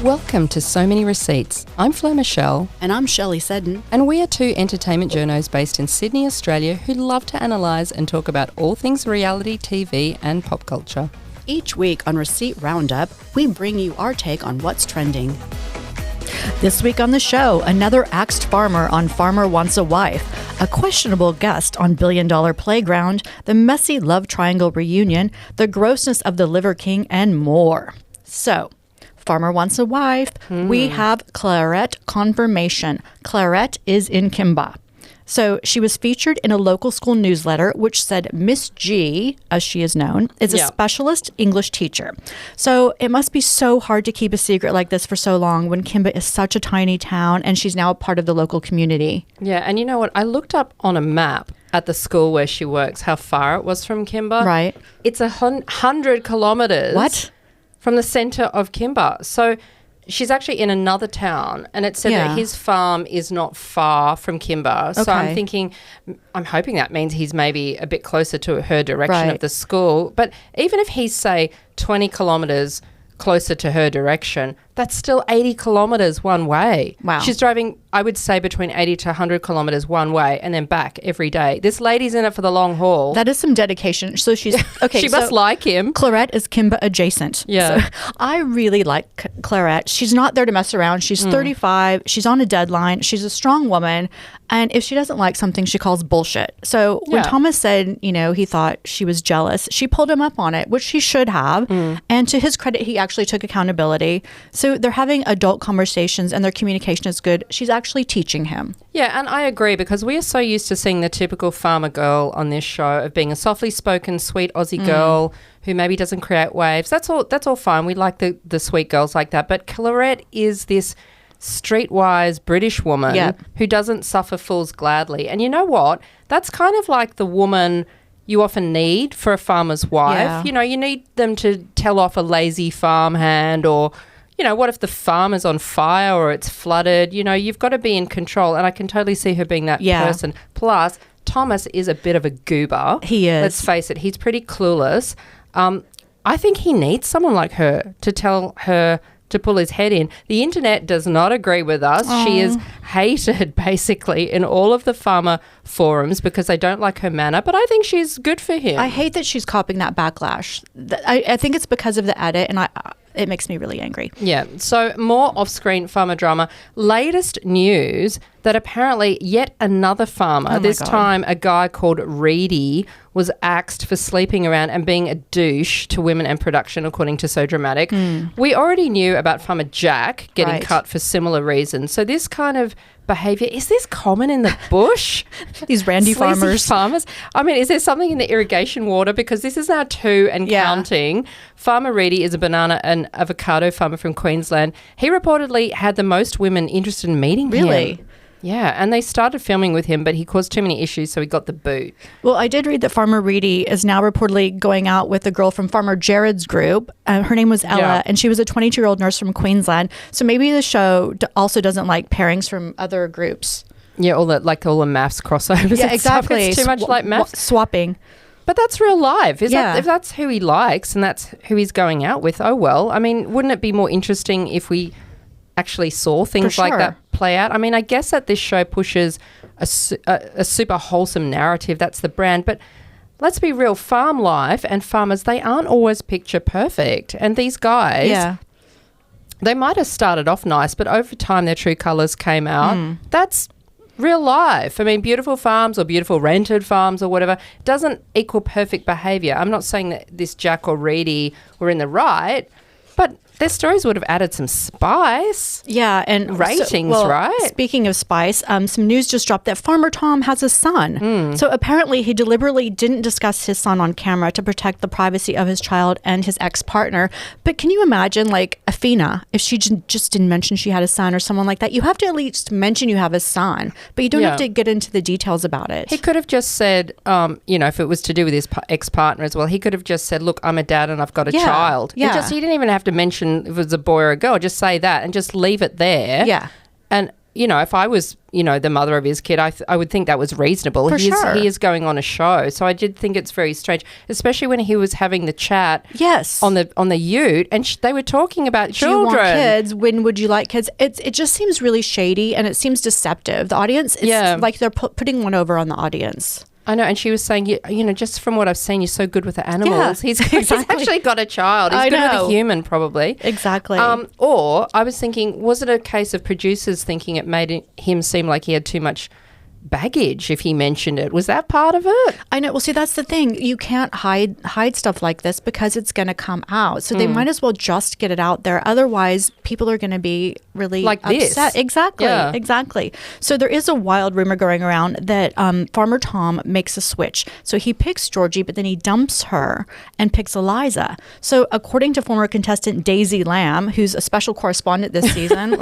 Welcome to So Many Receipts. I'm Flo Michelle. And I'm Shelley Seddon. And we are two entertainment journos based in Sydney, Australia, who love to analyse and talk about all things reality TV and pop culture. Each week on Receipt Roundup, we bring you our take on what's trending. This week on the show, another axed farmer on Farmer Wants a Wife, a questionable guest on Billion Dollar Playground, the messy love triangle reunion, the grossness of the Liver King, and more. So, Farmer Wants a Wife, we have Clarette confirmation. Clarette is in Kimba. So she was featured in a local school newsletter, which said Miss G, as she is known, is a specialist English teacher. So it must be so hard to keep a secret like this for so long when Kimba is such a tiny town and she's now a part of the local community. Yeah, and you know what? I looked up on a map at the school where she works how far it was from Kimba. Right. It's 100 kilometres. What? From the centre of Kimba. So she's actually in another town, and it said that his farm is not far from Kimba. So I'm hoping that means he's maybe a bit closer to her direction of the school. But even if he's, say, 20 kilometres closer to her direction, that's still 80 kilometres one way. Wow. She's driving, I would say, between 80 to 100 kilometres one way and then back every day. This lady's in it for the long haul. That is some dedication. So she's, okay. She must like him. Clarette is Kimba adjacent. Yeah. So I really like Clarette. She's not there to mess around. She's 35. She's on a deadline. She's a strong woman. And if she doesn't like something, she calls bullshit. So when Thomas said, you know, he thought she was jealous, she pulled him up on it, which she should have. And to his credit, he actually took accountability. So they're having adult conversations and their communication is good. She's actually teaching him. Yeah, and I agree because we are so used to seeing the typical farmer girl on this show of being a softly spoken, sweet Aussie girl who maybe doesn't create waves. That's all fine. We like the sweet girls like that. But Clarette is this streetwise British woman who doesn't suffer fools gladly. And you know what? That's kind of like the woman you often need for a farmer's wife. Yeah. You know, you need them to tell off a lazy farmhand, or, you know, what if the farm is on fire or it's flooded? You know, you've got to be in control. And I can totally see her being that person. Plus, Thomas is a bit of a goober. He is. Let's face it. He's pretty clueless. I think he needs someone like her to tell her to pull his head in. The internet does not agree with us. She is hated basically in all of the farmer forums because they don't like her manner, but I think she's good for him. I hate that she's copying that backlash. I think it's because of the edit, and it makes me really angry. Yeah. So more off-screen farmer drama. Latest news that apparently yet another farmer, this time a guy called Reidy, was axed for sleeping around and being a douche to women and production, according to So Dramatic. We already knew about farmer Jack getting cut for similar reasons. So this kind of behaviour, is this common in the bush? These randy farmers. I mean, is there something in the irrigation water? Because this is now 2 and counting. Farmer Reidy is a banana and avocado farmer from Queensland. He reportedly had the most women interested in meeting him. Really? Yeah, and they started filming with him, but he caused too many issues, so he got the boot. Well, I did read that Farmer Reidy is now reportedly going out with a girl from Farmer Jared's group. Her name was Ella, and she was a 22-year-old nurse from Queensland. So maybe the show also doesn't like pairings from other groups. Yeah, all the maths crossovers. Yeah, exactly. It's too much like maths. Swapping. But that's real life. If that's who he likes and that's who he's going out with, oh well. I mean, wouldn't it be more interesting if we actually saw things like that play out? I mean, I guess that this show pushes a super wholesome narrative. That's the brand. But let's be real, farm life and farmers, they aren't always picture perfect. And these guys, they might have started off nice, but over time their true colours came out. That's real life. I mean, beautiful farms or beautiful rented farms or whatever doesn't equal perfect behaviour. I'm not saying that this Jack or Reidy were in the right, but their stories would have added some spice. Yeah, and ratings, right? Speaking of spice, some news just dropped that Farmer Tom has a son. So apparently he deliberately didn't discuss his son on camera to protect the privacy of his child and his ex-partner. But can you imagine, like, Athena, if she just didn't mention she had a son or someone like that? You have to at least mention you have a son, but you don't have to get into the details about it. He could have just said, you know, if it was to do with his ex-partner as well, he could have just said, look, I'm a dad and I've got a child. He didn't even have to mention if it was a boy or a girl. Just say that and just leave it there. Yeah. And if I was, the mother of his kid, I would think that was reasonable. He is going on a show. So I did think it's very strange, especially when he was having the chat on the ute and they were talking about children. Do you want kids? When would you like kids? It just seems really shady and it seems deceptive. The audience, it's like they're putting one over on the audience. I know, and she was saying, just from what I've seen, you're so good with the animals. Yeah, he's actually got a child. He's good with a human, probably. Exactly. Or I was thinking, was it a case of producers thinking it made him seem like he had too much baggage if he mentioned it? Was that part of it? I know. Well, see, that's the thing. You can't hide stuff like this because it's going to come out. So they might as well just get it out there. Otherwise, people are going to be really upset. Exactly. Yeah. Exactly. So there is a wild rumor going around that Farmer Tom makes a switch. So he picks Georgie, but then he dumps her and picks Eliza. So according to former contestant Daisy Lamb, who's a special correspondent this season,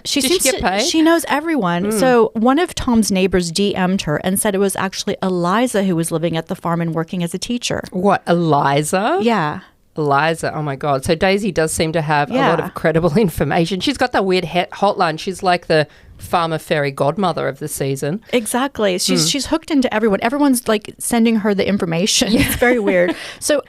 she knows everyone. So one of Tom's neighbors DM'd her and said it was actually Eliza who was living at the farm and working as a teacher. What, Eliza? Yeah. Eliza, oh my God. So Daisy does seem to have a lot of credible information. She's got that weird hotline. She's like the farmer fairy godmother of the season. Exactly. She's hooked into everyone. Everyone's like sending her the information. Yeah. It's very weird.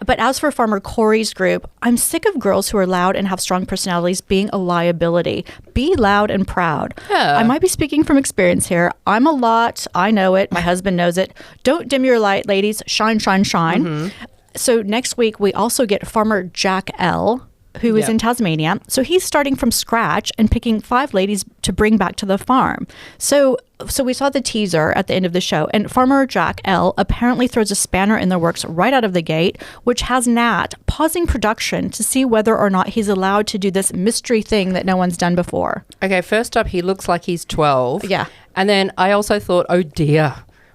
But as for Farmer Corey's group, I'm sick of girls who are loud and have strong personalities being a liability. Be loud and proud. Yeah. I might be speaking from experience here. I'm a lot. I know it. My husband knows it. Don't dim your light, ladies. Shine, shine, shine. Mm-hmm. So next week, we also get Farmer Jack L., who is in Tasmania. So he's starting from scratch and picking 5 ladies to bring back to the farm. So we saw the teaser at the end of the show, and Farmer Jack L. apparently throws a spanner in the works right out of the gate, which has Nat pausing production to see whether or not he's allowed to do this mystery thing that no one's done before. Okay, first up, he looks like he's 12. Yeah. And then I also thought, oh dear,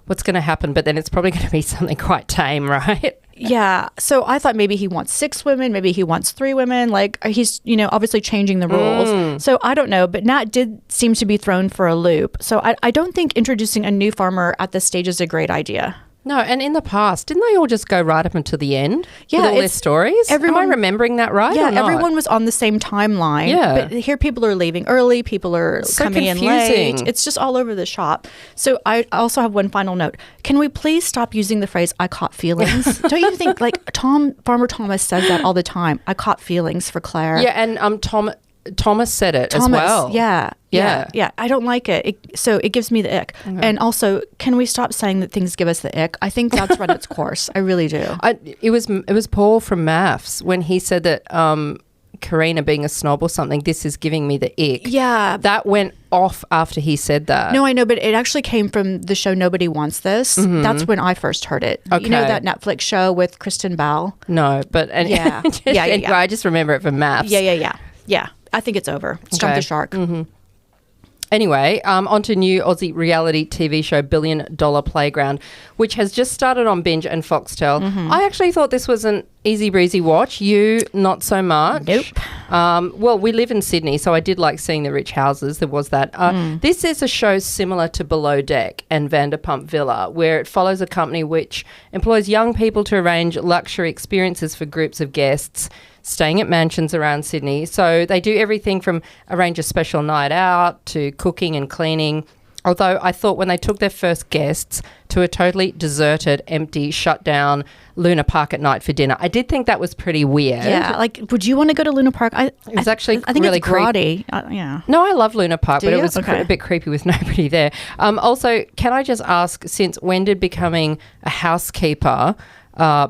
what's going to happen? But then it's probably going to be something quite tame, right? Yeah. So I thought maybe he wants 6 women, maybe he wants 3 women. Like he's, obviously changing the rules. So I don't know. But Nat did seem to be thrown for a loop. So I don't think introducing a new farmer at this stage is a great idea. No, and in the past, didn't they all just go right up until the end with all their stories? Am I remembering that right? Yeah, everyone was on the same timeline. Yeah. But here people are leaving early, people are coming in late. It's just all over the shop. So I also have one final note. Can we please stop using the phrase, I caught feelings? Don't you think, Farmer Thomas says that all the time? I caught feelings for Claire. Yeah, and Thomas said it as well. Yeah. I don't like it. So it gives me the ick. Okay. And also, can we stop saying that things give us the ick? I think that's run its course. I really do. It was Paul from Maths when he said that Karina being a snob or something, this is giving me the ick. Yeah. That went off after he said that. No, I know, but it actually came from the show Nobody Wants This. Mm-hmm. That's when I first heard it. Okay. You know that Netflix show with Kristen Bell? No, but anyway, I just remember it from Maths. Yeah. I think it's over. It's jumped the shark. Mm-hmm. Anyway, on to new Aussie reality TV show $1 Billion Playground, which has just started on Binge and Foxtel. Mm-hmm. I actually thought this was an easy breezy watch. You, not so much. Nope. Well, we live in Sydney, so I did like seeing the rich houses. There was that. This is a show similar to Below Deck and Vanderpump Villa, where it follows a company which employs young people to arrange luxury experiences for groups of guests staying at mansions around Sydney. So they do everything from arrange a special night out to cooking and cleaning. Although I thought when they took their first guests to a totally deserted, empty, shut down Luna Park at night for dinner, I did think that was pretty weird. Yeah, would you want to go to Luna Park? I think really it's grotty. Yeah. No, I love Luna Park, but it was a bit creepy with nobody there. Also, can I just ask, since when did becoming a housekeeper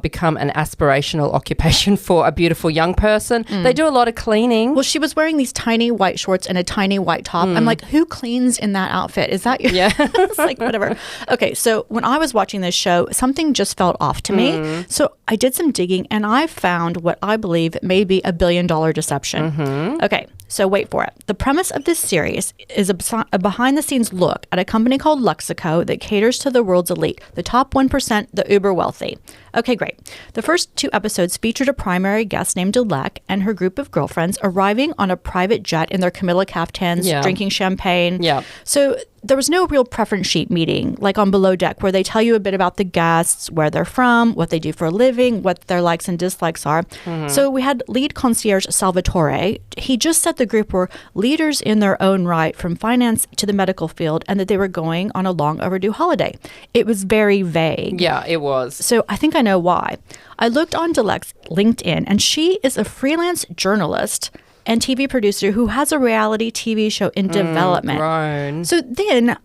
become an aspirational occupation for a beautiful young person? They do a lot of cleaning. Well, she was wearing these tiny white shorts and a tiny white top. I'm like, who cleans in that outfit? Is that your... Yeah. It's like, whatever. Okay, so when I was watching this show, something just felt off to me. So I did some digging and I found what I believe may be $1 billion deception. Mm-hmm. Okay, so wait for it. The premise of this series is a behind-the-scenes look at a company called Luxico that caters to the world's elite, the top 1%, the uber wealthy. Okay, great. The first 2 episodes featured a primary guest named Dilek and her group of girlfriends arriving on a private jet in their Camilla caftans, drinking champagne. Yeah. So there was no real preference sheet meeting like on Below Deck where they tell you a bit about the guests, where they're from, what they do for a living, what their likes and dislikes are. So we had lead concierge Salvatore. He just said the group were leaders in their own right from finance to the medical field and that they were going on a long overdue holiday. It was very vague. Yeah, it was. So I think I know why. I looked on Dilek's LinkedIn and she is a freelance journalist and TV producer who has a reality TV show in development. Grown. So then,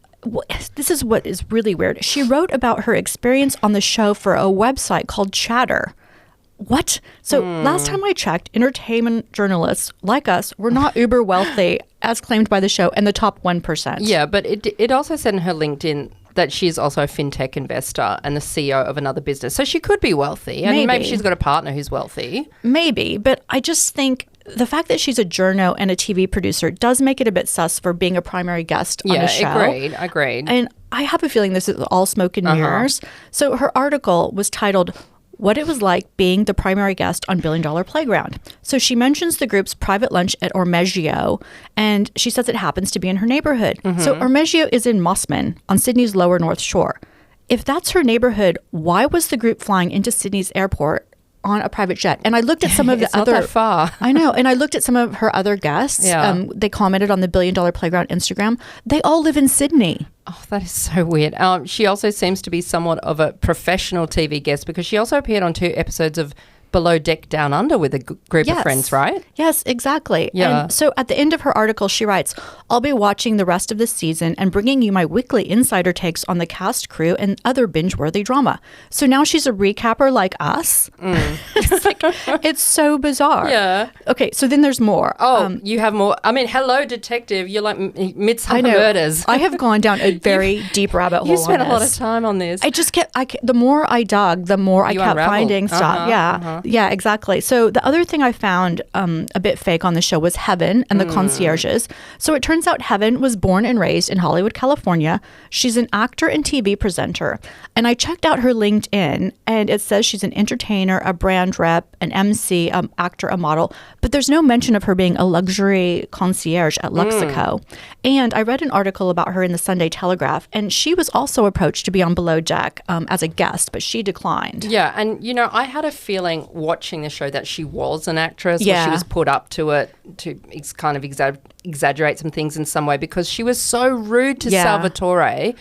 this is what is really weird. She wrote about her experience on the show for a website called Chatter. What? So last time I checked, entertainment journalists like us were not uber wealthy as claimed by the show and the top 1%. Yeah, but it also said in her LinkedIn that she's also a fintech investor and the CEO of another business. So she could be wealthy. And maybe she's got a partner who's wealthy. Maybe, but I just think the fact that she's a journo and a TV producer does make it a bit sus for being a primary guest on the show. Yeah, agreed. And I have a feeling this is all smoke and mirrors. So her article was titled, What It Was Like Being the Primary Guest on $1 Billion Playground. So she mentions the group's private lunch at Ormeggio, and she says it happens to be in her neighborhood. So Ormeggio is in Mossman on Sydney's lower North Shore. If that's her neighborhood, why was the group flying into Sydney's airport on a private jet? And I looked at some of the other... It's not that far. I know. And I looked at some of her other guests. Yeah. They commented on the $1 Billion Playground Instagram. They all live in Sydney. Oh, that is so weird. She also seems to be somewhat of a professional TV guest because she also appeared on 2 episodes of Below Deck Down Under with a group of friends, right? Yes, exactly. Yeah. And so at the end of her article, she writes, I'll be watching the rest of the season and bringing you my weekly insider takes on the cast, crew, and other binge-worthy drama. So now she's a recapper like us? It's like, it's so bizarre. Yeah. Okay, so then there's more. Oh, you have more. I mean, hello, detective. You're like Midsummer Murders. I have gone down a very deep rabbit hole. You spent a lot of time on this. I just kept, the more I dug, the more I kept unraveled. finding stuff. Yeah, exactly. So the other thing I found a bit fake on the show was Heaven and the concierges. So it turns out Heaven was born and raised in Hollywood, California. She's an actor and TV presenter. And I checked out her LinkedIn and it says she's an entertainer, a brand rep, an MC, actor, a model. But there's no mention of her being a luxury concierge at Luxico. And I read an article about her in the Sunday Telegraph, and she was also approached to be on Below Deck as a guest, but she declined. Yeah, and I had a feeling watching the show that she was an actress. Yeah. Or she was put up to it to kind of exaggerate some things in some way because she was so rude to Salvatore,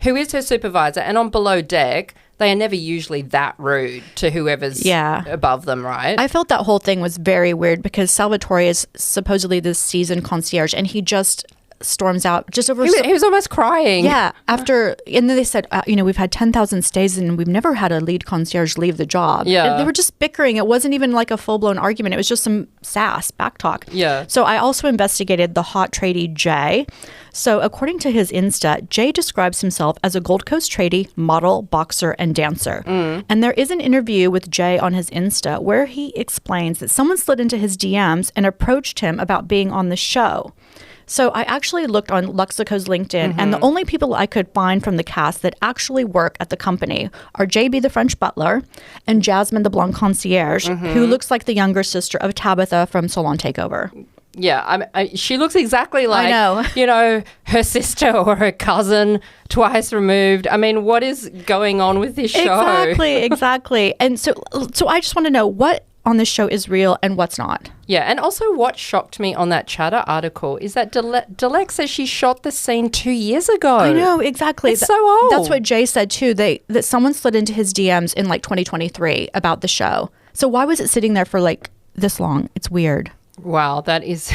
who is her supervisor. And on Below Deck, they are never usually that rude to whoever's above them, right? I felt that whole thing was very weird because Salvatore is supposedly this seasoned concierge, and he just storms out just over... He was almost crying. Yeah. After... And then they said, we've had 10,000 stays and we've never had a lead concierge leave the job. Yeah. And they were just bickering. It wasn't even like a full-blown argument. It was just some sass, backtalk. Yeah. So I also investigated the hot tradie Jay. So according to his Insta, Jay describes himself as a Gold Coast tradie, model, boxer, and dancer. And there is an interview with Jay on his Insta where he explains that someone slid into his DMs and approached him about being on the show. So I actually looked on Luxico's LinkedIn, and the only people I could find from the cast that actually work at the company are JB, the French butler, and Jasmine, the blonde concierge, who looks like the younger sister of Tabitha from Salon Takeover. Yeah, she looks exactly like, I know. Her sister or her cousin twice removed. I mean, what is going on with this show? Exactly. And so I just want to know what on this show is real and what's not. Yeah, and also what shocked me on that Chatter article is that Dilek says she shot the scene 2 years ago. I know, exactly. It's so old. That's what Jay said too, that someone slid into his DMs in like 2023 about the show. So why was it sitting there for like this long? It's weird. Wow, that is...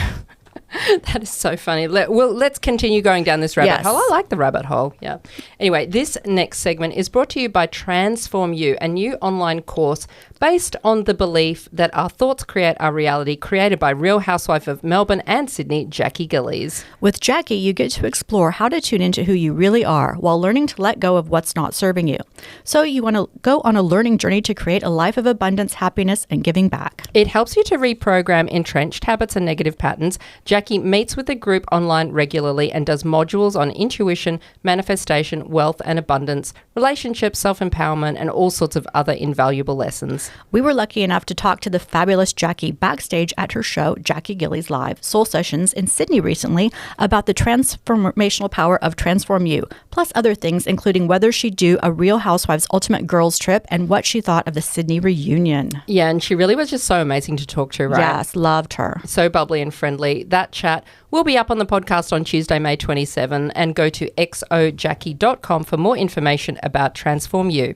That is so funny. Let's continue going down this rabbit hole. I like the rabbit hole. Yeah. Anyway, this next segment is brought to you by Transform You, a new online course based on the belief that our thoughts create our reality, created by Real Housewife of Melbourne and Sydney, Jackie Gillies. With Jackie, you get to explore how to tune into who you really are while learning to let go of what's not serving you. So you want to go on a learning journey to create a life of abundance, happiness, and giving back. It helps you to reprogram entrenched habits and negative patterns. Jackie meets with the group online regularly and does modules on intuition, manifestation, wealth and abundance, relationships, self-empowerment, and all sorts of other invaluable lessons. We were lucky enough to talk to the fabulous Jackie backstage at her show, Jackie Gillies Live Soul Sessions in Sydney recently, about the transformational power of Transform You, plus other things, including whether she'd do a Real Housewives Ultimate Girls Trip and what she thought of the Sydney reunion. Yeah, and she really was just so amazing to talk to, right? Yes, loved her. So bubbly and friendly. That chat will be up on the podcast on Tuesday, May 27, and go to xojackie.com for more information about Transform You.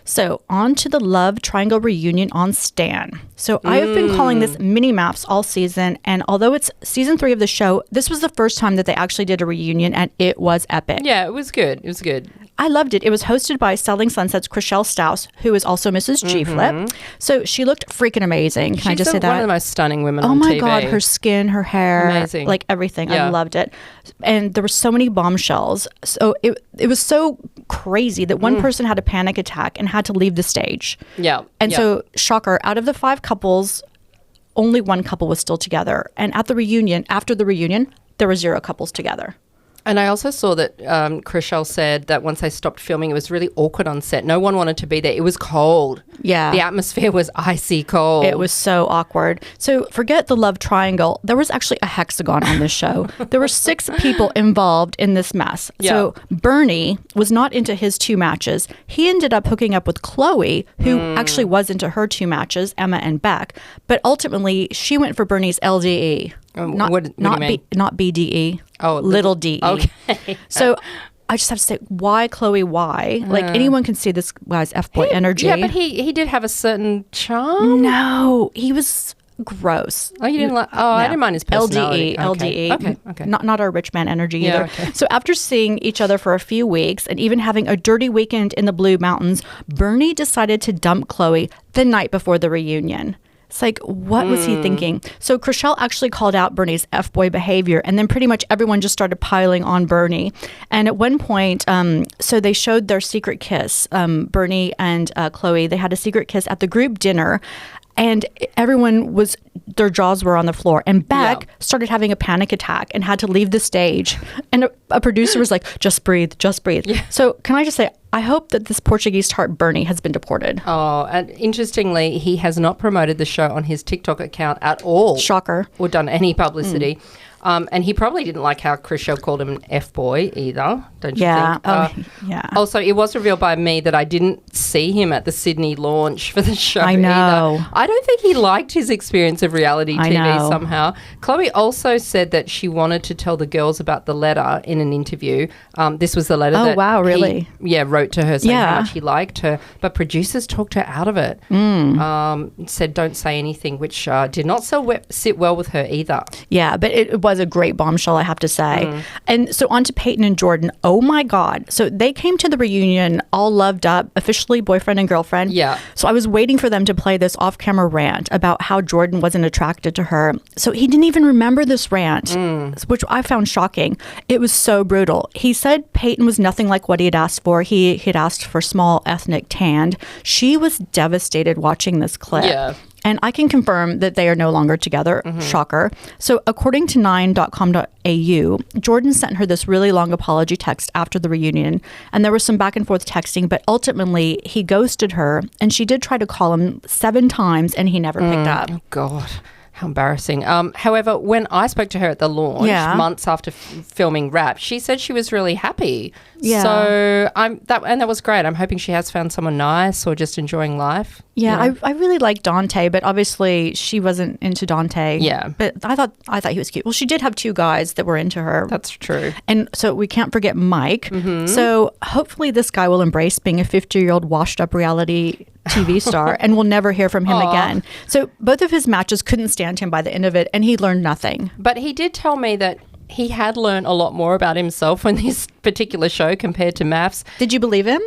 So on to the Love Triangle reunion on Stan. So I have been calling this mini maps all season, and although it's season 3 of the show, this was the first time that they actually did a reunion, and it was epic. Yeah, it was good. It was good. I loved it. It was hosted by Selling Sunset's Chriselle Staus, who is also Mrs. G-Flip. So she looked freaking amazing. Can I just say that? One of the most stunning women on TV. Oh my God, her skin, her hair, amazing. Like everything. Yeah. I loved it. And there were so many bombshells. So it was so crazy that one person had a panic attack and had to leave the stage. Yeah. And so, shocker, out of the 5 couples, only 1 couple was still together. And at the reunion, after the reunion, there were 0 couples together. And I also saw that Chriselle said that once they stopped filming, it was really awkward on set. No one wanted to be there. It was cold. Yeah. The atmosphere was icy cold. It was so awkward. So forget the love triangle. There was actually a hexagon on this show. There were 6 people involved in this mess. Yeah. So Bernie was not into his 2 matches. He ended up hooking up with Chloe, who actually was into her 2 matches, Emma and Beck. But ultimately, she went for Bernie's LDE. What do you mean? Not BDE. Oh, little DE. Okay. So I just have to say, why Chloe? Why? Like anyone can see this guy's F-boy energy. Yeah, but he did have a certain charm. No, he was gross. Oh, you didn't like? Oh, no. I didn't mind his personality. LDE. Okay. Not our rich man energy either. Okay. So after seeing each other for a few weeks and even having a dirty weekend in the Blue Mountains, Bernie decided to dump Chloe the night before the reunion. It's like, what was he thinking? So Chriselle actually called out Bernie's F-boy behavior, and then pretty much everyone just started piling on Bernie. And at one point, so they showed their secret kiss, Bernie and Chloe. They had a secret kiss at the group dinner, and everyone their jaws were on the floor. And Beck started having a panic attack and had to leave the stage. And a producer was like, just breathe, just breathe. Yeah. So can I just say, I hope that this Portuguese tart Bernie has been deported. Oh, and interestingly, he has not promoted the show on his TikTok account at all. Shocker. Or done any publicity. And he probably didn't like how Chriselle called him an F-boy either, don't you think? Yeah. Also, it was revealed by me that I didn't see him at the Sydney launch for the show I know. either. I don't think he liked his experience of reality TV somehow. Chloe also said that she wanted to tell the girls about the letter in an interview. This was the letter that wow, really? he wrote to her saying how much he liked her. But producers talked her out of it. Said don't say anything, which did not sit well with her either. Yeah, but it was a great bombshell, I have to say. And so on to Peyton and Jordan. Oh my God. So they came to the reunion all loved up, officially boyfriend and girlfriend. Yeah. So I was waiting for them to play this off-camera rant about how Jordan wasn't attracted to her. So he didn't even remember this rant, which I found shocking. It was so brutal. He said Peyton was nothing like what he had asked for. He had asked for small, ethnic, tanned. She was devastated watching this clip. Yeah. And I can confirm that they are no longer together. Shocker. So according to 9.com.au, Jordan sent her this really long apology text after the reunion. And there was some back and forth texting, but ultimately he ghosted her. And she did try to call him 7 times and he never picked up. Oh, God. How embarrassing. However, when I spoke to her at the launch, months after filming Rap, she said she was really happy. Yeah. So that was great. I'm hoping she has found someone nice or just enjoying life. Yeah, you know? I really like Dante, but obviously she wasn't into Dante. Yeah. But I thought he was cute. Well, she did have 2 guys that were into her. That's true. And so we can't forget Mike. So hopefully this guy will embrace being a 50-year-old washed up reality TV star and we'll never hear from him again. So both of his matches couldn't stand him by the end of it and he learned nothing. But he did tell me that he had learned a lot more about himself in this particular show compared to Maths. Did you believe him?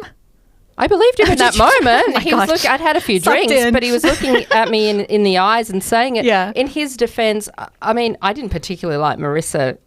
I believed him in that moment. He was I'd had a few drinks, but he was looking at me in the eyes and saying it. Yeah. In his defense, I mean, I didn't particularly like Marissa,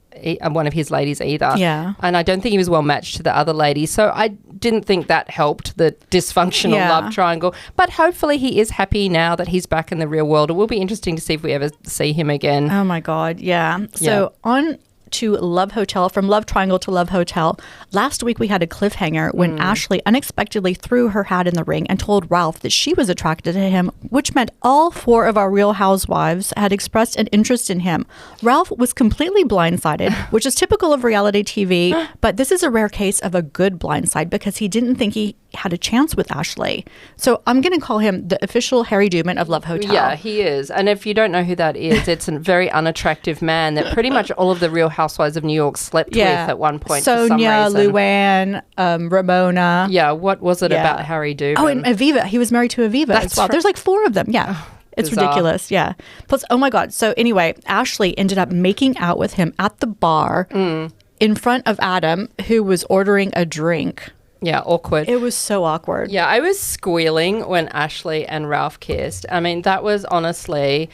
one of his ladies either. Yeah. And I don't think he was well matched to the other ladies. So I didn't think that helped the dysfunctional love triangle. But hopefully he is happy now that he's back in the real world. It will be interesting to see if we ever see him again. Oh, my God. Yeah. So on to Love Hotel, from Love Triangle to Love Hotel. Last week we had a cliffhanger when Ashley unexpectedly threw her hat in the ring and told Ralph that she was attracted to him, which meant all 4 of our Real Housewives had expressed an interest in him. Ralph was completely blindsided, which is typical of reality TV, but this is a rare case of a good blindside because he didn't think he had a chance with Ashley. So I'm going to call him the official Harry Dubin of Love Hotel. Yeah, he is. And if you don't know who that is, it's a very unattractive man that pretty much all of the Real Housewives of New York slept with at one point. Sonia, for some reason. Luann, Ramona. Yeah, what was it about Harry Dubin? Oh, and Aviva. He was married to Aviva as well. There's like 4 of them. Yeah. It's bizarre. ridiculous. Yeah. Plus, oh my God. So anyway, Ashley ended up making out with him at the bar in front of Adam, who was ordering a drink. Yeah, awkward. It was so awkward. Yeah, I was squealing when Ashley and Ralph kissed. I mean, that was honestly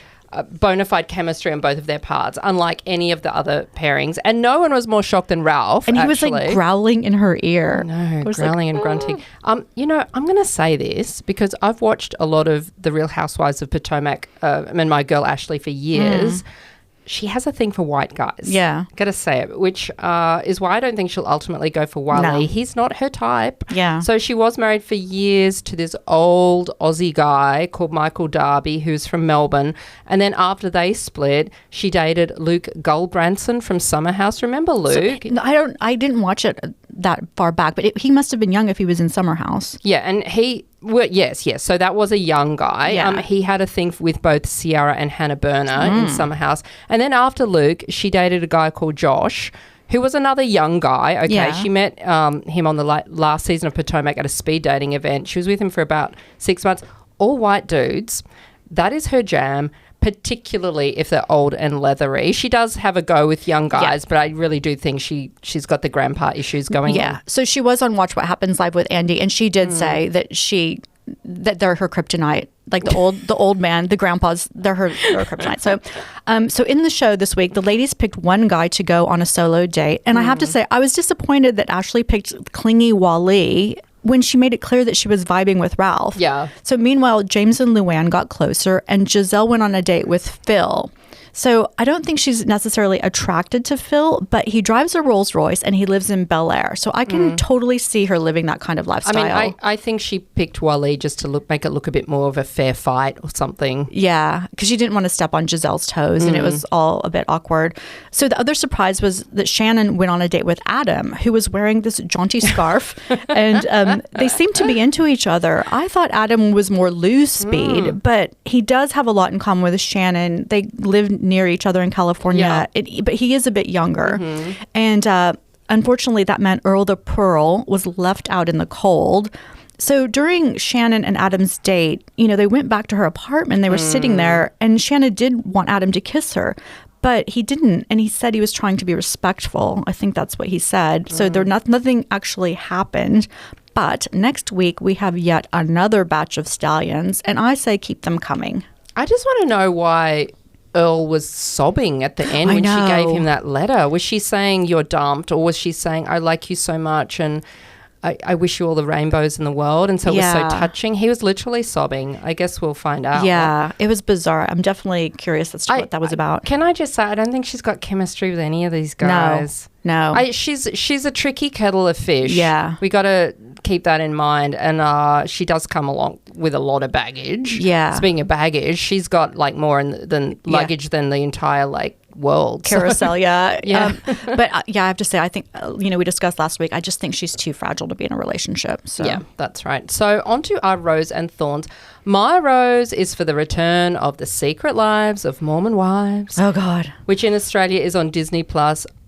bona fide chemistry on both of their parts, unlike any of the other pairings. And no one was more shocked than Ralph, and he was like growling in her ear. No, growling and grunting. You know, I'm going to say this because I've watched a lot of The Real Housewives of Potomac and my girl Ashley for years. She has a thing for white guys. Yeah. Gotta say it, which is why I don't think she'll ultimately go for Wally. No. He's not her type. Yeah. So she was married for years to this old Aussie guy called Michael Darby, who's from Melbourne. And then after they split, she dated Luke Goldbranson from Summer House. Remember Luke? So, I didn't watch it that far back, but he must have been young if he was in Summer House. Yeah, and yes. So that was a young guy. Yeah. He had a thing with both Ciara and Hannah Berner in Summer House. And then after Luke, she dated a guy called Josh, who was another young guy. Okay, yeah. She met him on the last season of Potomac at a speed dating event. She was with him for about 6 months. All white dudes. That is her jam, particularly if they're old and leathery. She does have a go with young guys, but I really do think she's got the grandpa issues going on. Yeah. So she was on Watch What Happens Live with Andy, and she did say that they're her kryptonite. Like the old man, the grandpas, they're her kryptonite. So in the show this week, the ladies picked one guy to go on a solo date. And I have to say, I was disappointed that Ashley picked clingy Wally when she made it clear that she was vibing with Ralph. Yeah. So meanwhile, James and Luann got closer, and Giselle went on a date with Phil. So I don't think she's necessarily attracted to Phil, but he drives a Rolls Royce and he lives in Bel Air. So I can totally see her living that kind of lifestyle. I mean, I think she picked Wally just to make it look a bit more of a fair fight or something. Yeah, because she didn't want to step on Giselle's toes and it was all a bit awkward. So the other surprise was that Shannon went on a date with Adam, who was wearing this jaunty scarf, and they seemed to be into each other. I thought Adam was more loose speed, but he does have a lot in common with Shannon. They live near each other in California, but he is a bit younger. And unfortunately, that meant Earl the Pearl was left out in the cold. So during Shannon and Adam's date, they went back to her apartment. They were sitting there, and Shannon did want Adam to kiss her, but he didn't. And he said he was trying to be respectful. I think that's what he said. So nothing actually happened. But next week, we have yet another batch of stallions, and I say keep them coming. I just want to know why Earl was sobbing at the end when she gave him that letter. Was she saying you're dumped, or was she saying I like you so much and I wish you all the rainbows in the world? And so it was so touching. He was literally sobbing. I guess we'll find out. Yeah, it was bizarre. I'm definitely curious as to what that was about. Can I just say, I don't think she's got chemistry with any of these guys. No. She's a tricky kettle of fish. Yeah. We got to keep that in mind. And she does come along with a lot of baggage. Yeah. Speaking of baggage, she's got like more than luggage than the entire world. Carousel, yeah. But I have to say, I think, we discussed last week, I just think she's too fragile to be in a relationship. So. Yeah, that's right. So on to our Rose and Thorns. My rose is for the return of The Secret Lives of Mormon Wives. Oh, God. Which in Australia is on Disney+.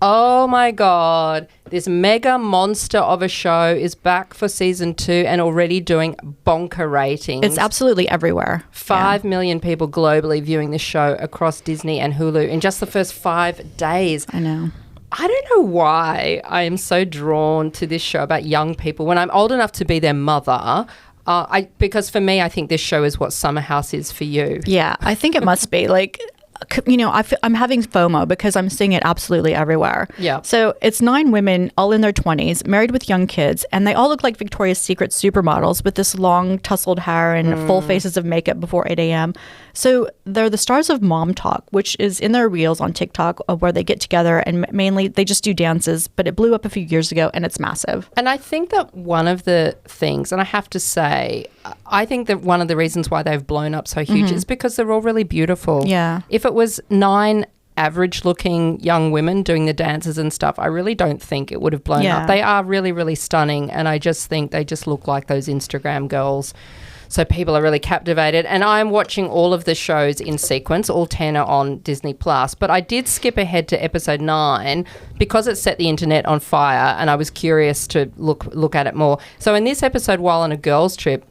Oh, my God. This mega monster of a show is back for season 2 and already doing bonker ratings. It's absolutely everywhere. 5 million people globally viewing this show across Disney and Hulu in just the first 5 days. I know. I don't know why I am so drawn to this show about young people when I'm old enough to be their mother. Because for me, I think this show is what Summer House is for you. Yeah, I think it must be. I'm having FOMO because I'm seeing it absolutely everywhere. Yeah. So it's 9 women, all in their 20s, married with young kids, and they all look like Victoria's Secret supermodels with this long tousled hair and full faces of makeup before 8 a.m. So they're the stars of Mom Talk, which is in their reels on TikTok where they get together and mainly they just do dances, but it blew up a few years ago and it's massive. And I think that one of the things, and I have to say, I think that one of the reasons why they've blown up so huge is because they're all really beautiful. Yeah. If it was 9 average-looking young women doing the dances and stuff, I really don't think it would have blown up. They are really, really stunning, and I just think they just look like those Instagram girls. So people are really captivated. And I'm watching all of the shows in sequence. All 10 are on Disney+. But I did skip ahead to episode 9 because it set the internet on fire and I was curious to look at it more. So in this episode, while on a girls' trip,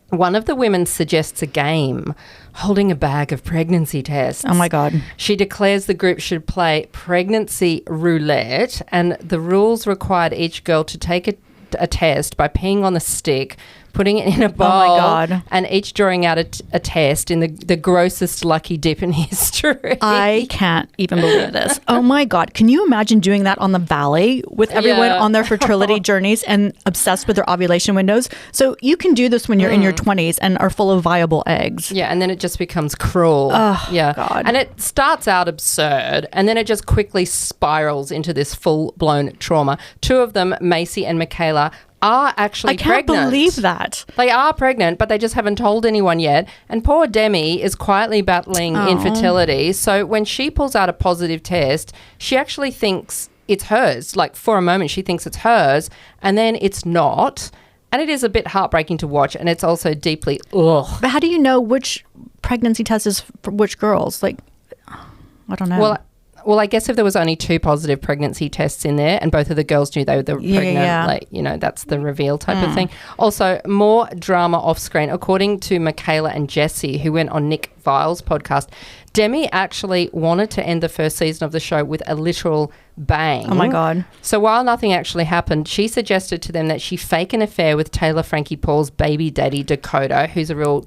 one of the women suggests a game holding a bag of pregnancy tests. Oh, my God. She declares the group should play pregnancy roulette, and the rules required each girl to take a test by peeing on the stick, putting it in a bowl, oh my God, and each drawing out a test in the grossest lucky dip in history. I can't even believe this. Oh my God. Can you imagine doing that on the Valley with everyone on their fertility journeys and obsessed with their ovulation windows? So you can do this when you're in your 20s and are full of viable eggs. Yeah, and then it just becomes cruel. Oh, yeah. God. And it starts out absurd, and then it just quickly spirals into this full-blown trauma. 2 of them, Macy and Michaela, are actually pregnant. I can't believe that. They are pregnant, but they just haven't told anyone yet. And poor Demi is quietly battling infertility. So when she pulls out a positive test, she actually thinks it's hers. Like, for a moment, she thinks it's hers, and then it's not. And it is a bit heartbreaking to watch, and it's also deeply, ugh. But how do you know which pregnancy test is for which girls? Like, I don't know. Well, I guess if there was only 2 positive pregnancy tests in there and both of the girls knew they were pregnant, like, that's the reveal type of thing. Also, more drama off screen. According to Michaela and Jesse, who went on Nick Vile's podcast, Demi actually wanted to end the first season of the show with a literal bang. Oh, my God. So while nothing actually happened, she suggested to them that she fake an affair with Taylor Frankie Paul's baby daddy, Dakota, who's a real,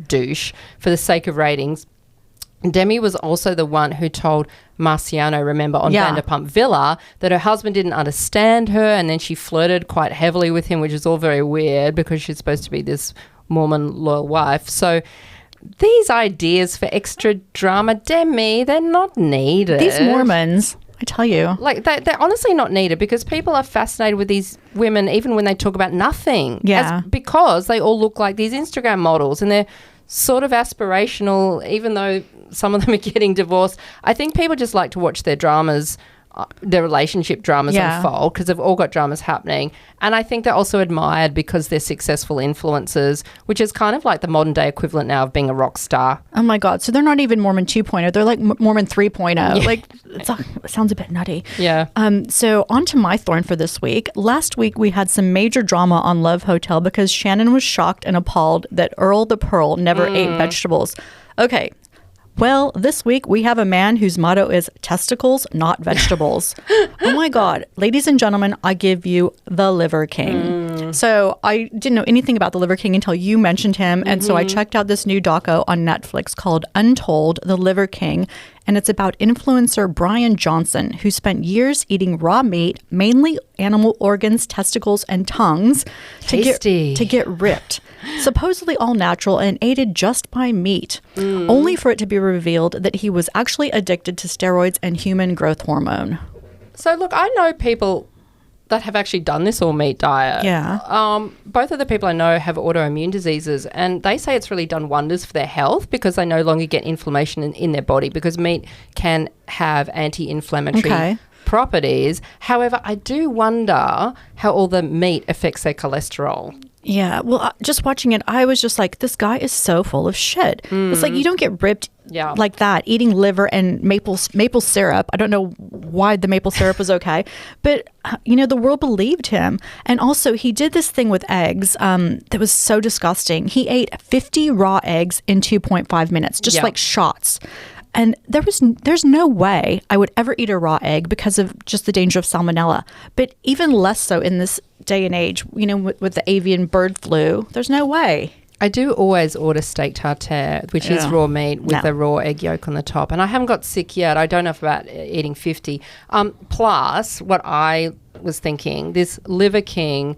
douche, for the sake of ratings. Demi was also the one who told Marciano, remember, on Vanderpump Villa, that her husband didn't understand her, and then she flirted quite heavily with him, which is all very weird because she's supposed to be this Mormon loyal wife. So these ideas for extra drama, Demi, they're not needed. These Mormons, I tell you. They're honestly not needed because people are fascinated with these women even when they talk about nothing. Yeah. Because they all look like these Instagram models and they're sort of aspirational, even though some of them are getting divorced. I think people just like to watch their dramas, their relationship dramas unfold because they've all got dramas happening. And I think they're also admired because they're successful influencers, which is kind of like the modern day equivalent now of being a rock star. Oh my God. So they're not even Mormon 2.0. They're like Mormon 3.0. Yeah. Like, it sounds a bit nutty. Yeah. So on to my thorn for this week. Last week we had some major drama on Love Hotel because Shannon was shocked and appalled that Earl the Pearl never ate vegetables. Okay. Well, this week we have a man whose motto is testicles, not vegetables. Oh my God. Ladies and gentlemen, I give you the Liver King. So I didn't know anything about the Liver King until you mentioned him. And so I checked out this new doco on Netflix called Untold, The Liver King. And it's about influencer Brian Johnson, who spent years eating raw meat, mainly animal organs, testicles, and tongues to get ripped. Supposedly all natural and aided just by meat, only for it to be revealed that he was actually addicted to steroids and human growth hormone. So look, I know people that have actually done this all meat diet. Yeah. Both of the people I know have autoimmune diseases, and they say it's really done wonders for their health because they no longer get inflammation in their body because meat can have anti-inflammatory properties. However, I do wonder how all the meat affects their cholesterol. Yeah. Well, just watching it, I was just like, this guy is so full of shit. It's like you don't get ripped like that, eating liver and maple syrup. I don't know why the maple syrup was okay. But, the world believed him. And also, he did this thing with eggs that was so disgusting. He ate 50 raw eggs in 2.5 minutes, just like shots. And there's no way I would ever eat a raw egg because of just the danger of salmonella. But even less so in this day and age, with the avian bird flu, there's no way. I do always order steak tartare, which is raw meat with a raw egg yolk on the top. And I haven't got sick yet. I don't know about eating 50. Plus, what I was thinking, this Liver King,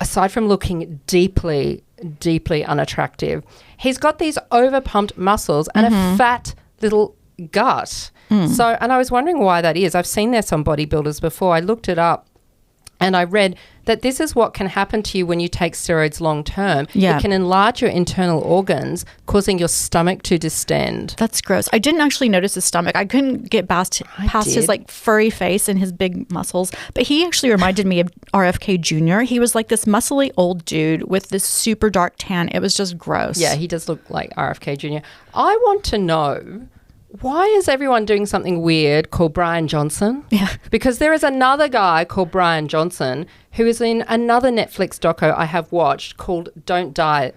aside from looking deeply, deeply unattractive, he's got these over-pumped muscles and a fat little gut. So, and I was wondering why that is. I've seen this on bodybuilders before. I looked it up. And I read that this is what can happen to you when you take steroids long term. Yeah. It can enlarge your internal organs, causing your stomach to distend. That's gross. I didn't actually notice his stomach. I couldn't get past his like furry face and his big muscles. But he actually reminded me of RFK Jr. He was like this muscly old dude with this super dark tan. It was just gross. Yeah, he does look like RFK Jr. I want to know, why is everyone doing something weird called Brian Johnson? Yeah. Because there is another guy called Brian Johnson who is in another Netflix doco I have watched called Don't Die,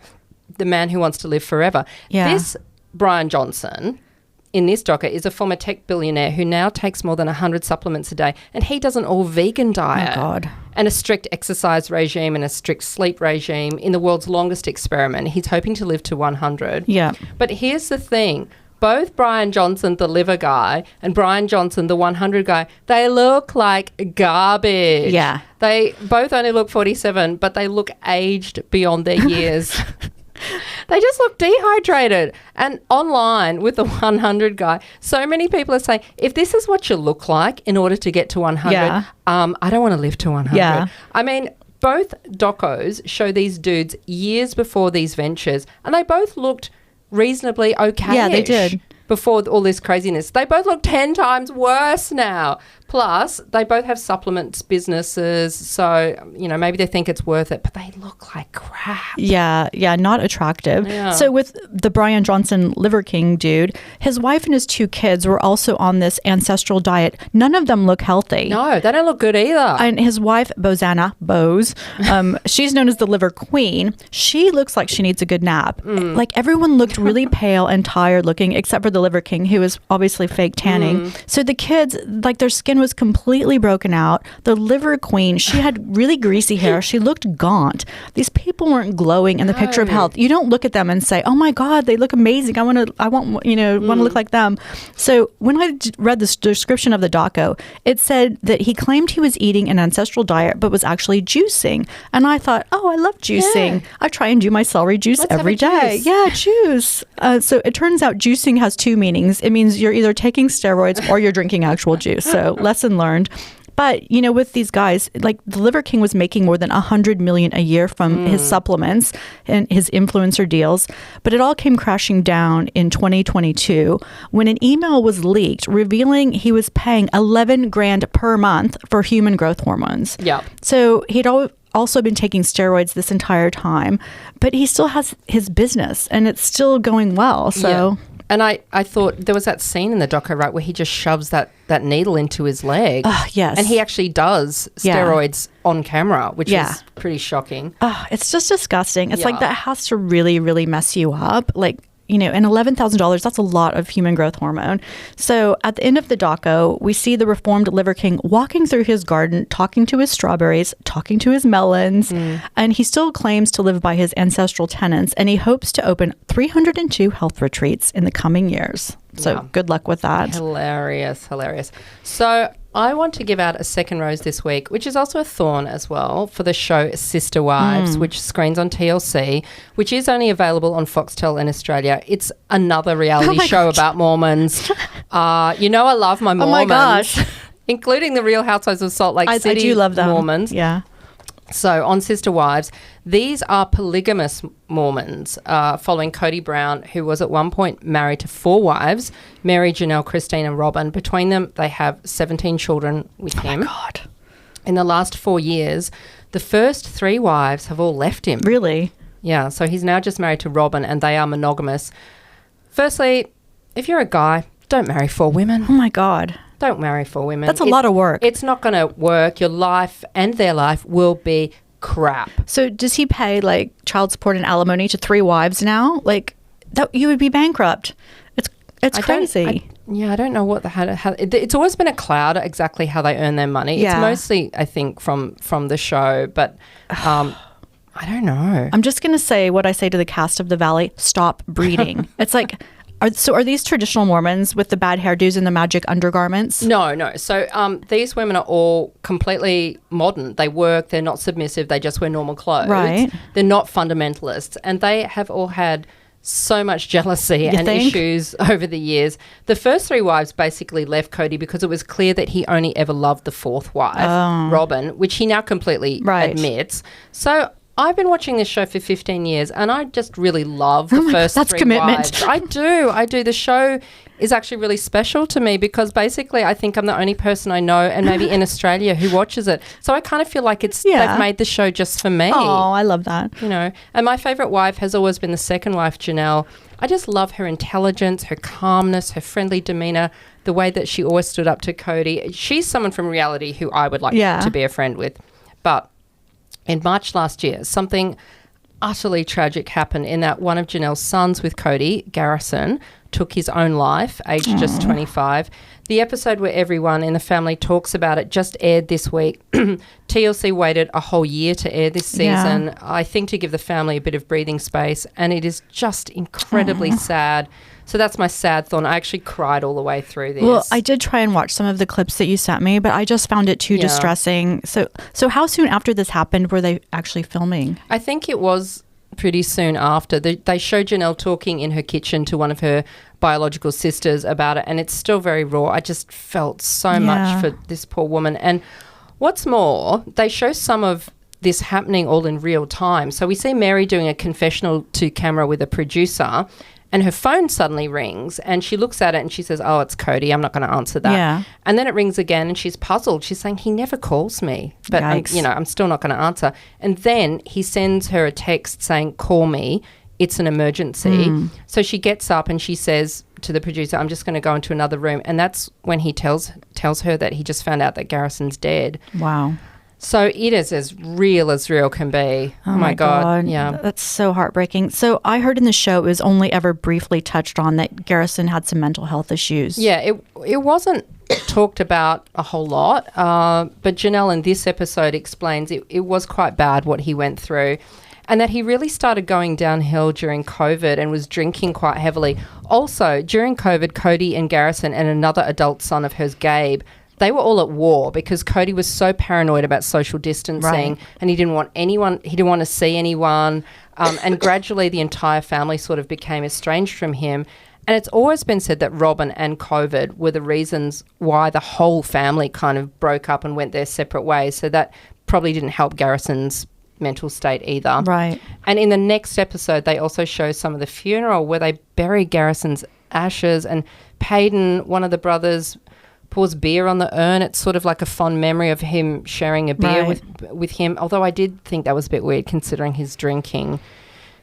The Man Who Wants to Live Forever. Yeah. This Brian Johnson in this doco is a former tech billionaire who now takes more than 100 supplements a day, and he does an all-vegan diet. Oh, God. And a strict exercise regime and a strict sleep regime in the world's longest experiment. He's hoping to live to 100. Yeah. But here's the thing. Both Brian Johnson, the liver guy, and Brian Johnson, the 100 guy, they look like garbage. Yeah. They both only look 47, but they look aged beyond their years. They just look dehydrated. And online with the 100 guy, so many people are saying, if this is what you look like in order to get to 100, I don't want to live to 100. Yeah. I mean, both docos show these dudes years before these ventures, and they both looked reasonably okay. Yeah, they did. Before all this craziness. They both look 10 times worse now. Plus, they both have supplements businesses. So, you know, maybe they think it's worth it, but they look like crap. Yeah, not attractive. Yeah. So with the Brian Johnson Liver King dude, his wife and his 2 kids were also on this ancestral diet. None of them look healthy. No, they don't look good either. And his wife, Bose, she's known as the Liver Queen. She looks like she needs a good nap. Like everyone looked really pale and tired looking, except for the Liver King, who was obviously fake tanning. So the kids, like their skin was completely broken out. The Liver Queen, she had really greasy hair. She looked gaunt. These people weren't glowing in the picture of health. You don't look at them and say, "Oh my God, they look amazing. I want to look like them." So when I read the description of the doco, it said that he claimed he was eating an ancestral diet, but was actually juicing. And I thought, oh, I love juicing. Yeah. I try and do my celery juice every day. Yeah, juice. So it turns out juicing has 2 meanings. It means you're either taking steroids or you're drinking actual juice. So lesson learned. But, you know, with these guys, like the Liver King was making more than $100 million a year from his supplements and his influencer deals. But it all came crashing down in 2022 when an email was leaked revealing he was paying $11,000 per month for human growth hormones. Yeah. So he'd also been taking steroids this entire time, but he still has his business and it's still going well. So. Yeah. And I thought there was that scene in the doco, right, where he just shoves that needle into his leg. Yes. And he actually does steroids on camera, which is pretty shocking. It's just disgusting. It's like that has to really, really mess you up. Like, you know, and $11,000, that's a lot of human growth hormone. So at the end of the doco, we see the reformed Liver King walking through his garden, talking to his strawberries, talking to his melons, and he still claims to live by his ancestral tenets, and he hopes to open 302 health retreats in the coming years. So good luck with that. Hilarious. So I want to give out a second rose this week, which is also a thorn as well, for the show Sister Wives, which screens on TLC, which is only available on Foxtel in Australia. It's another reality show about Mormons. You know I love my Mormons. Oh my gosh. Including the Real Housewives of Salt Lake City. I do love them. Mormons. Yeah. So on Sister Wives, these are polygamous Mormons following Cody Brown, who was at one point married to 4 wives, Mary, Janelle, Christine and Robin. Between them, they have 17 children with him. Oh, my God. In the last 4 years, the first 3 wives have all left him. Really? Yeah, so he's now just married to Robin and they are monogamous. Firstly, if you're a guy, don't marry 4 women. Oh, my God. Don't marry 4 women. That's a lot of work. It's not going to work. Your life and their life will be crap. So does he pay like child support and alimony to 3 wives now? Like that, you would be bankrupt. It's crazy. I don't know what it's always been a cloud exactly how they earn their money. Yeah. It's mostly, I think, from the show, but I don't know. I'm just going to say what I say to the cast of The Valley: stop breeding. It's like, are these traditional Mormons with the bad hairdos and the magic undergarments? No. So these women are all completely modern. They work. They're not submissive. They just wear normal clothes. Right. They're not fundamentalists. And they have all had so much jealousy and issues over the years. The first 3 wives basically left Cody because it was clear that he only ever loved the 4th wife, Robin, which he now completely admits. So I've been watching this show for 15 years and I just really love the first 3 commitment. wives. I do. The show is actually really special to me because basically I think I'm the only person I know and maybe in Australia who watches it. So I kind of feel like they've made the show just for me. Oh, I love that. And my favourite wife has always been the second wife, Janelle. I just love her intelligence, her calmness, her friendly demeanour, the way that she always stood up to Cody. She's someone from reality who I would like to be a friend with. But in March last year, something utterly tragic happened in that one of Janelle's sons with Cody, Garrison, took his own life, aged just 25. The episode where everyone in the family talks about it just aired this week. TLC waited a whole year to air this season, I think to give the family a bit of breathing space, and it is just incredibly sad. So that's my sad thought. I actually cried all the way through this. Well, I did try and watch some of the clips that you sent me, but I just found it too distressing. So how soon after this happened were they actually filming? I think it was pretty soon after. They showed Janelle talking in her kitchen to one of her biological sisters about it, and it's still very raw. I just felt so much for this poor woman. And what's more, they show some of this happening all in real time. So we see Mary doing a confessional to camera with a producer, and her phone suddenly rings and she looks at it and she says, oh, it's Cody. I'm not going to answer that. Yeah. And then it rings again and she's puzzled. She's saying, he never calls me, but I'm still not going to answer. And then he sends her a text saying, call me. It's an emergency. So she gets up and she says to the producer, I'm just going to go into another room. And that's when he tells her that he just found out that Garrison's dead. Wow. So it is as real can be. Oh my God. Yeah. That's so heartbreaking. So I heard in the show it was only ever briefly touched on that Garrison had some mental health issues. Yeah, it wasn't talked about a whole lot, but Janelle in this episode explains it was quite bad what he went through, and that he really started going downhill during COVID and was drinking quite heavily. Also, during COVID, Cody and Garrison and another adult son of hers, Gabe, they were all at war because Cody was so paranoid about social distancing and he didn't want to see anyone. And gradually the entire family sort of became estranged from him. And it's always been said that Robin and COVID were the reasons why the whole family kind of broke up and went their separate ways. So that probably didn't help Garrison's mental state either. Right. And in the next episode, they also show some of the funeral where they bury Garrison's ashes, and Peyton, one of the brothers, pours beer on the urn. It's sort of like a fond memory of him sharing a beer with him, although I did think that was a bit weird considering his drinking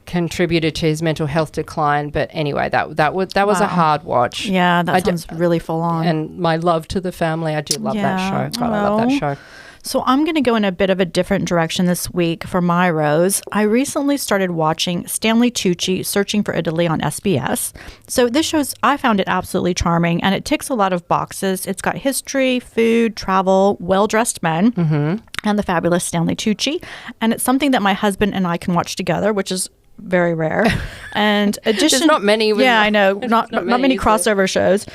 contributed to his mental health decline. But anyway, that was a hard watch. Yeah, that sounds really full on. And my love to the family. I do love that show. God, I love that show. So I'm going to go in a bit of a different direction this week for my rose. I recently started watching Stanley Tucci, Searching for Italy on SBS. So this I found it absolutely charming, and it ticks a lot of boxes. It's got history, food, travel, well-dressed men, and the fabulous Stanley Tucci. And it's something that my husband and I can watch together, which is very rare. And there's not many. Yeah, I know. Not many crossover shows.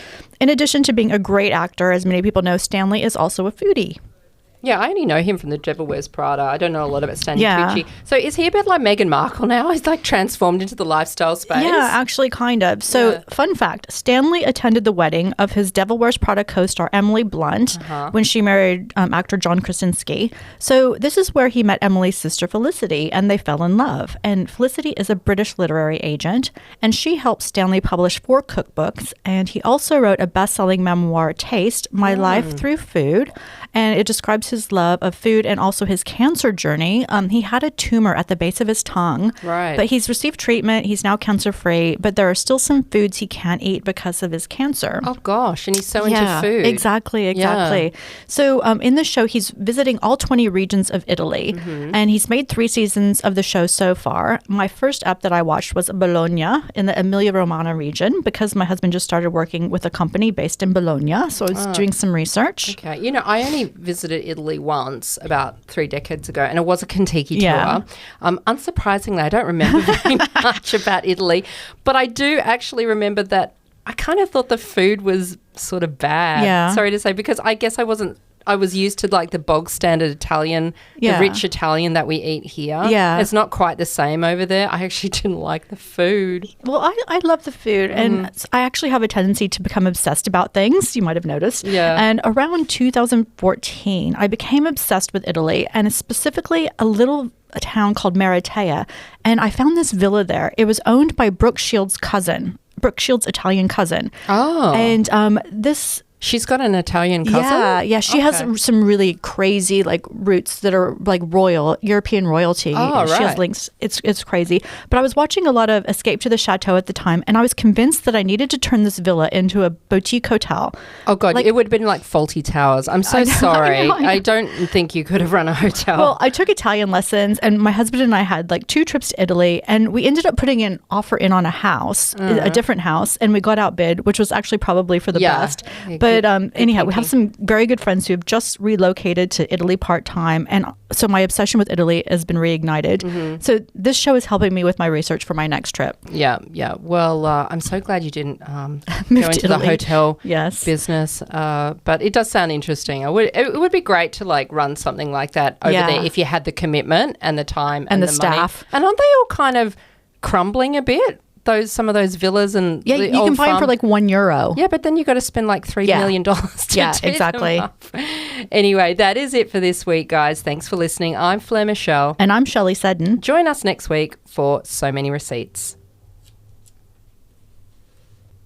In addition to being a great actor, as many people know, Stanley is also a foodie. Yeah, I only know him from The Devil Wears Prada. I don't know a lot about Stanley Tucci. So is he a bit like Meghan Markle now? He's like transformed into the lifestyle space? Yeah, actually kind of. So fun fact, Stanley attended the wedding of his Devil Wears Prada co-star Emily Blunt when she married actor John Krasinski. So this is where he met Emily's sister Felicity, and they fell in love. And Felicity is a British literary agent, and she helped Stanley publish 4 cookbooks. And he also wrote a best-selling memoir, Taste, My Life Through Food. And it describes his love of food and also his cancer journey. He had a tumor at the base of his tongue, but he's received treatment. He's now cancer-free, but there are still some foods he can't eat because of his cancer. Oh, gosh. And he's so into food. Exactly. Yeah. So in the show, he's visiting all 20 regions of Italy, and he's made 3 seasons of the show so far. My first ep that I watched was Bologna in the Emilia-Romagna region because my husband just started working with a company based in Bologna, so I was doing some research. Okay. I only visited Italy Italy once about 3 decades ago, and it was a Contiki Yeah. tour. Unsurprisingly, I don't remember very much about Italy, but I do actually remember that I kind of thought the food was sort of bad. Yeah. Sorry to say, because I guess I was used to like the bog standard Italian, Yeah. the rich Italian that we eat here. Yeah. It's not quite the same over there. I actually didn't like the food. Well, I love the food, and I actually have a tendency to become obsessed about things. You might have noticed. Yeah. And around 2014, I became obsessed with Italy, and specifically a town called Maratea. And I found this villa there. It was owned by Brooke Shields' Italian cousin. Oh. And this... She's got an Italian cousin? Yeah. She has some really crazy like roots that are like European royalty. Oh, She has right. links. It's crazy. But I was watching a lot of Escape to the Chateau at the time, and I was convinced that I needed to turn this villa into a boutique hotel. Oh, God. Like- it would have been like Faulty Towers. I'm so sorry. I don't think you could have run a hotel. Well, I took Italian lessons, and my husband and I had like 2 trips to Italy, and we ended up putting an offer in on a house, a different house, and we got outbid, which was actually probably for the best. But anyhow, we have some very good friends who have just relocated to Italy part-time, and so my obsession with Italy has been reignited. So this show is helping me with my research for my next trip. Yeah. Well, I'm so glad you didn't go Move to into the Italy. hotel Yes. business. But it does sound interesting. It would be great to like run something like that over there if you had the commitment and the time And the money. staff. And aren't they all kind of crumbling a bit? Some of those villas and Yeah, the you can old buy them farm. for like €1. Yeah, but then you got to spend like $3 million to Yeah, do them exactly. up. Anyway, that is it for this week, guys. Thanks for listening. I'm Fleur Michelle. And I'm Shelley Seddon. Join us next week for So Many Receipts.